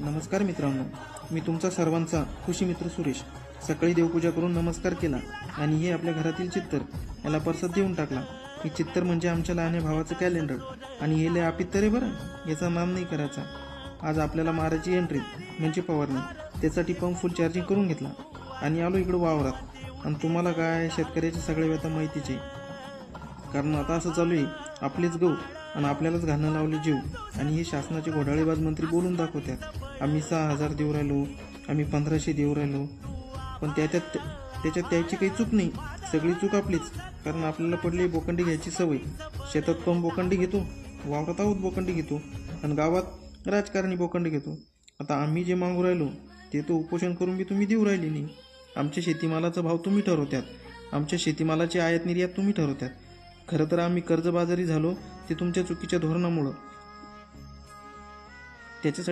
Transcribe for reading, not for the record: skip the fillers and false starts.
नमस्कार मित्रांनो, मी तुमचा सर्वांचा खुशी मित्र सुरेश. सकाळी देवपूजा करून नमस्कार केला आणि हे आपल्या घरातील चित्तर याला परसाद देऊन टाकला. हे चित्तर म्हणजे आमच्या लहान भावाचं कॅलेंडर आणि हे लय आपीत तरी बरं, याचा नाम नाही करायचा. आज आपल्याला मारायची एंट्री म्हणजे फवारणी. त्यासाठी पंप फुल चार्जिंग करून घेतला आणि आलो इकडं वावरात. आणि तुम्हाला काय, शेतकऱ्याची सगळे व्यथा माहितीच आहे. कारण आता असं चालू आहे, आपलेच गहू आणि आपल्यालाच घालणं लावले जीव. आणि हे शासनाचे घोटाळेबाज मंत्री बोलून दाखवतात, आम्ही 6,000 देऊ राहिलो, आम्ही 1,500 देऊ राहिलो. पण त्याच्यात त्याची काही चूक नाही, सगळी चूक आपलीच. कारण आपल्याला पडली बोकंडी घ्यायची सवय. शेतात पण बोकंडी घेतो, वावरात आहोत बोकंडी घेतो, आणि गावात राजकारणी बोकंडी घेतो. आता आम्ही जे मागू राहिलो ते तो उपोषण करून बी तुम्ही देऊ राहिली नाही. आमच्या शेतीमालाचा भाव तुम्ही ठरवतात, आमच्या शेतीमालाची आयात निर्यात तुम्ही ठरवतात. खरं तर आम्ही कर्जबाजारी झालो ते तुमच्या चुकीच्या धोरणामुळं. त्याच्यासाठी